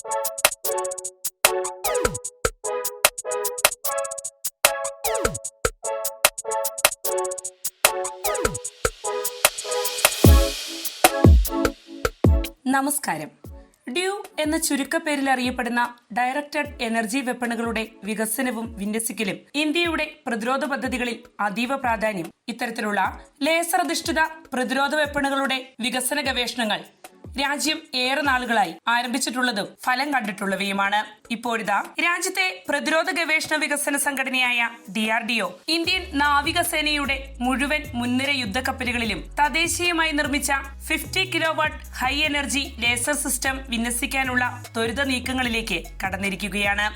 നമസ്കാരം. ഡ്യൂ എന്ന ചുരുക്കപ്പേരിൽ അറിയപ്പെടുന്ന ഡയറക്റ്റഡ് എനർജി വെപ്പണുകളുടെ വികസനവും വിന്യസിക്കലും ഇന്ത്യയുടെ പ്രതിരോധ പദ്ധതികളിൽ അതീവ പ്രാധാന്യം. ഇത്തരത്തിലുള്ള ലേസർ അധിഷ്ഠിത പ്രതിരോധ വെപ്പണുകളുടെ വികസന ഗവേഷണങ്ങൾ രാജ്യം ഏറെ നാളുകളായി ആരംഭിച്ചിട്ടുള്ളതും ഫലം കണ്ടിട്ടുള്ളവയുമാണ്. ഇപ്പോഴിതാ രാജ്യത്തെ പ്രതിരോധ ഗവേഷണ വികസന സംഘടനയായ DRDO ഇന്ത്യൻ നാവികസേനയുടെ മുഴുവൻ മുൻനിര യുദ്ധക്കപ്പലുകളിലും തദ്ദേശീയമായി നിർമ്മിച്ച 50 kilowatt high energy laser system വിന്യസിക്കാനുള്ള ത്വരിത നീക്കങ്ങളിലേക്ക് കടന്നിരിക്കുകയാണ്.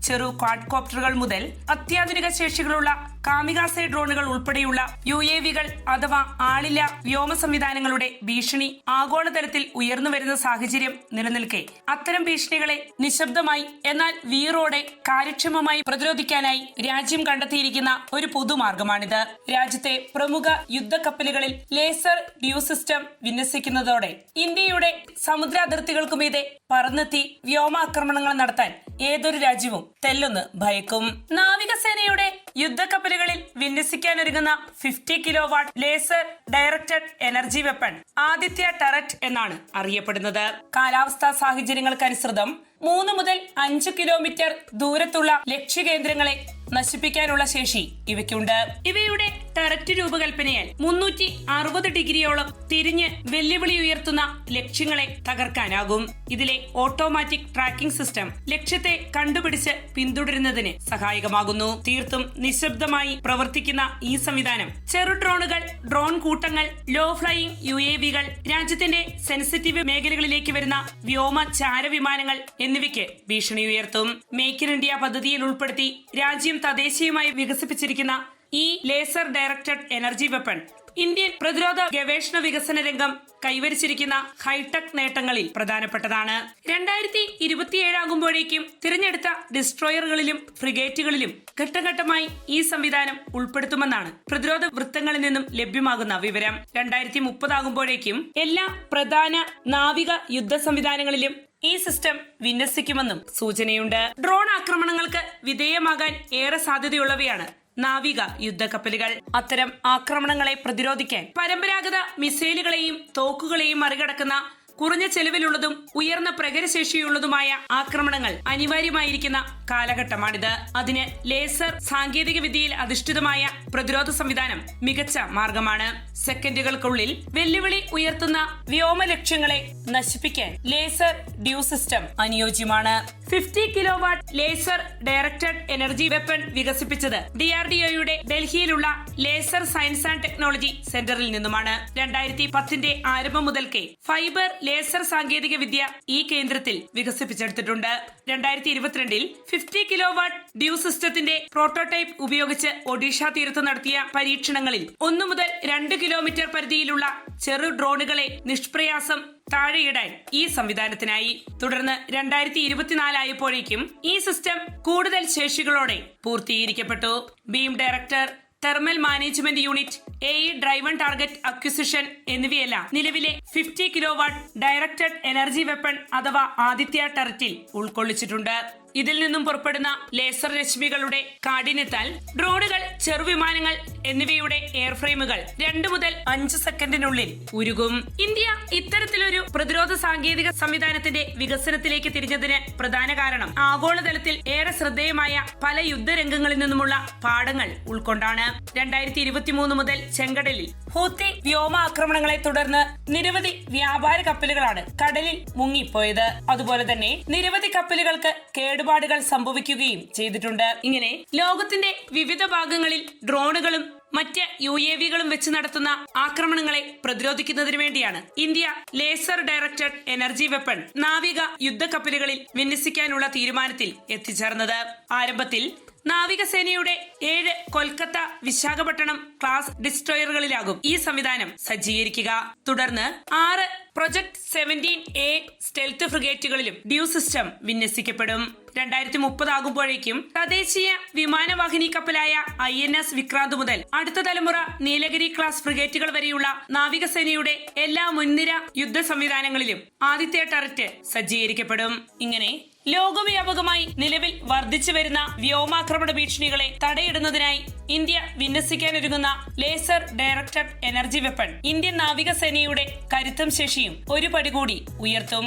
ചെറു ക്വാഡ്കോപ്റ്ററുകൾ മുതൽ അത്യാധുനിക ശേഷികളുള്ള കാമികാസെ ഡ്രോണുകൾ ഉൾപ്പെടെയുള്ള UAVകൾ അഥവാ ആളില്ല വ്യോമ സംവിധാനങ്ങളുടെ ഭീഷണി ആഗോളതലത്തിൽ ഉയർന്നുവരുന്ന സാഹചര്യം നിലനിൽക്കെ അത്തരം ഭീഷണികളെ നിശബ്ദമായി എന്നാൽ വീറോടെ കാര്യക്ഷമമായി പ്രതിരോധിക്കാനായി രാജ്യം കണ്ടെത്തിയിരിക്കുന്ന ഒരു പുതുമാർഗമാണിത്. രാജ്യത്തെ പ്രമുഖ യുദ്ധക്കപ്പലുകളിൽ ലേസർ ഡ്യൂ സിസ്റ്റം വിന്യസിക്കുന്നതോടെ ഇന്ത്യയുടെ സമുദ്ര അതിർത്തികൾക്കുമീതെ പറന്നെത്തി വ്യോമാക്രമണങ്ങൾ നടത്താൻ ഏതൊരു രാജ്യവും തെല്ലൊന്ന് ഭയക്കും. നാവികസേനയുടെ യുദ്ധക്കപ്പലുകളിൽ വിന്യസിക്കാനൊരുങ്ങുന്ന 50 kilowatt laser directed energy weapon Aditya turret എന്നാണ് അറിയപ്പെടുന്നത്. കാലാവസ്ഥാ സാഹചര്യങ്ങൾക്കനുസൃതം 3 മുതൽ 5 കിലോമീറ്റർ ദൂരത്തുള്ള ലക്ഷ്യകേന്ദ്രങ്ങളെ നശിപ്പിക്കാനുള്ള ശേഷി ഇവയ്ക്കുണ്ട്. ഇവയുടെ ടററ്റ് രൂപകൽപ്പനയാൽ 360 ഡിഗ്രിയോളം തിരിഞ്ഞ് വെല്ലുവിളി ഉയർത്തുന്ന ലക്ഷ്യങ്ങളെ തകർക്കാനാകും. ഇതിലെ ഓട്ടോമാറ്റിക് ട്രാക്കിംഗ് സിസ്റ്റം ലക്ഷ്യത്തെ കണ്ടുപിടിച്ച് പിന്തുടരുന്നതിന് സഹായകമാകുന്നു. തീർത്തും നിശബ്ദമായി പ്രവർത്തിക്കുന്ന ഈ സംവിധാനം ചെറു ഡ്രോണുകൾ, ഡ്രോൺ കൂട്ടങ്ങൾ, ലോ ഫ്ലൈയിങ് UAVകൾ, രാജ്യത്തിന്റെ സെൻസിറ്റീവ് മേഖലകളിലേക്ക് വരുന്ന വ്യോമ ചാരവിമാനങ്ങൾ എന്നിവയ്ക്ക് ഭീഷണി ഉയർത്തും. മേക്ക് ഇൻ ഇന്ത്യ പദ്ധതിയിൽ ഉൾപ്പെടുത്തി രാജ്യം തദ്ദേശീയമായി വികസിപ്പിച്ചിരിക്കുന്ന ഈ laser directed energy weapon Indian പ്രതിരോധ ഗവേഷണ വികസന രംഗം കൈവരിച്ചിരിക്കുന്ന ഹൈടെക് നേട്ടങ്ങളിൽ പ്രധാനപ്പെട്ടതാണ്. 2027 ആകുമ്പോഴേക്കും തിരഞ്ഞെടുത്ത ഡിസ്ട്രോയറുകളിലും ഫ്രിഗേറ്റുകളിലും ഘട്ടഘട്ടമായി ഈ സംവിധാനം ഉൾപ്പെടുത്തുമെന്നാണ് പ്രതിരോധ വൃത്തങ്ങളിൽ നിന്നും ലഭ്യമാകുന്ന വിവരം. 2030 ആകുമ്പോഴേക്കും എല്ലാ പ്രധാന നാവിക യുദ്ധ സംവിധാനങ്ങളിലും ഈ സിസ്റ്റം വിന്യസിക്കുമെന്നും സൂചനയുണ്ട്. ഡ്രോൺ ആക്രമണങ്ങൾക്ക് വിധേയമാകാൻ ഏറെ സാധ്യതയുള്ളവയാണ് നാവിക യുദ്ധക്കപ്പലുകൾ. അത്തരം ആക്രമണങ്ങളെ പ്രതിരോധിക്കാൻ പരമ്പരാഗത മിസൈലുകളെയും തോക്കുകളെയും മറികടക്കുന്ന കുറഞ്ഞ ചെലവിലുള്ളതും ഉയർന്ന പ്രഹരശേഷിയുള്ളതുമായ ആക്രമണങ്ങൾ അനിവാര്യമായിരിക്കുന്ന കാലഘട്ടമാണിത്. അതിന് ലേസർ സാങ്കേതിക വിദ്യയിൽ അധിഷ്ഠിതമായ പ്രതിരോധ സംവിധാനം മികച്ച മാർഗമാണ്. സെക്കൻഡുകൾക്കുള്ളിൽ വെല്ലുവിളി ഉയർത്തുന്ന വ്യോമ ലക്ഷ്യങ്ങളെ നശിപ്പിക്കാൻ ലേസർ ഡ്യൂ സിസ്റ്റം അനുയോജ്യമാണ്. 50 kilowatt laser directed energy weapon വികസിപ്പിച്ചത് DRDOയുടെ ഡൽഹിയിലുള്ള ലേസർ സയൻസ് ആൻഡ് ടെക്നോളജി സെന്ററിൽ നിന്നുമാണ്. 2010 ആരംഭം മുതൽക്കേ ഫൈബർ ലേസർ സാങ്കേതിക വിദ്യ ഈ കേന്ദ്രത്തിൽ വികസിപ്പിച്ചെടുത്തിട്ടുണ്ട്. 2022 50 കിലോവാട്ട് ഡ്യൂ സിസ്റ്റത്തിന്റെ പ്രോട്ടോടൈപ്പ് ഉപയോഗിച്ച് ഒഡീഷ തീരത്ത് നടത്തിയ പരീക്ഷണങ്ങളിൽ 1 മുതൽ 2 കിലോമീറ്റർ പരിധിയിലുള്ള ചെറു ഡ്രോണുകളെ നിഷ്പ്രയാസം താഴെയിടാൻ ഈ സംവിധാനത്തിനായി. തുടർന്ന് 2024 ആയപ്പോഴേക്കും ഈ സിസ്റ്റം കൂടുതൽ ശേഷികളോടെ പൂർത്തീകരിക്കപ്പെട്ടു. Beam director, thermal management unit, AE driven target acquisition എന്നിവയെല്ലാം നിലവിലെ 50 കിലോവാട്ട് ഡയറക്റ്റഡ് എനർജി വെപ്പൺ അഥവാ ആദിത്യ ടററ്റിൽ ഉൾക്കൊള്ളിച്ചിട്ടുണ്ട്. ഇതിൽ നിന്നും പുറപ്പെടുന്ന ലേസർ രശ്മികളുടെ കാഠിന്യത്താൽ ഡ്രോണുകൾ, ചെറുവിമാനങ്ങൾ എന്നിവയുടെ എയർഫ്രെയിമുകൾ 2 മുതൽ 5 സെക്കൻഡിനുള്ളിൽ ഉരുകും. ഇന്ത്യ ഇത്തരത്തിലൊരു പ്രതിരോധ സാങ്കേതിക സംവിധാനത്തിന്റെ വികസനത്തിലേക്ക് തിരിഞ്ഞതിന് പ്രധാന കാരണം ആഗോളതലത്തിൽ ഏറെ ശ്രദ്ധേയമായ പല യുദ്ധരംഗങ്ങളിൽ നിന്നുമുള്ള പാഠങ്ങൾ ഉൾക്കൊണ്ടാണ്. 2023 മുതൽ ചെങ്കടലിൽ ഹൂത്തി വ്യോമാക്രമണങ്ങളെ തുടർന്ന് നിരവധി വ്യാപാര കപ്പലുകളാണ് കടലിൽ മുങ്ങിപ്പോയത്. അതുപോലെ തന്നെ നിരവധി കപ്പലുകൾക്ക് കേടുപാടുകൾ സംഭവിക്കുകയും ചെയ്തിട്ടുണ്ട്. ഇങ്ങനെ ലോകത്തിന്റെ വിവിധ ഭാഗങ്ങളിൽ ഡ്രോണുകളും മറ്റ് UAVകളും വെച്ച് നടത്തുന്ന ആക്രമണങ്ങളെ പ്രതിരോധിക്കുന്നതിന് വേണ്ടിയാണ് India laser directed energy weapon നാവിക യുദ്ധക്കപ്പലുകളിൽ വിന്യസിക്കാനുള്ള തീരുമാനത്തിൽ എത്തിച്ചേർന്നത്. ആരംഭത്തിൽ നാവികസേനയുടെ 7 കൊൽക്കത്ത, വിശാഖപട്ടണം ക്ലാസ് ഡിസ്ട്രോയറുകളിലാകും ഈ സംവിധാനം സജ്ജീകരിക്കുക. തുടർന്ന് 6 പ്രൊജക്ട് 17A സ്റ്റെൽത്ത് ഫ്രിഗേറ്റുകളിലും ഡ്യൂ സിസ്റ്റം വിന്യസിക്കപ്പെടും. 2030 ആകുമ്പോഴേക്കും തദ്ദേശീയ വിമാനവാഹിനി കപ്പലായ INS വിക്രാന്ത് മുതൽ അടുത്ത തലമുറ നീലഗിരി ക്ലാസ് ഫ്രിഗേറ്റുകൾ വരെയുള്ള നാവികസേനയുടെ എല്ലാ മുൻനിര യുദ്ധ സംവിധാനങ്ങളിലും ആദ്യത്തെ ടററ്റ് സജ്ജീകരിക്കപ്പെടും. ഇങ്ങനെ ലോകവ്യാപകമായി നിലവിൽ വർദ്ധിച്ചു വരുന്ന വ്യോമാക്രമണ ഭീഷണികളെ തടയിടുന്നതിനായി ഇന്ത്യ വിന്യസിക്കാനൊരുങ്ങുന്ന laser directed energy weapon Indian നാവികസേനയുടെ കരുത്തും ശേഷിയും ഒരു പടി കൂടി ഉയർത്തും.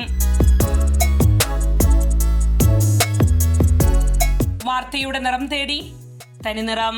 വാർത്തയുടെ നിറം തേടി തനിനിറം.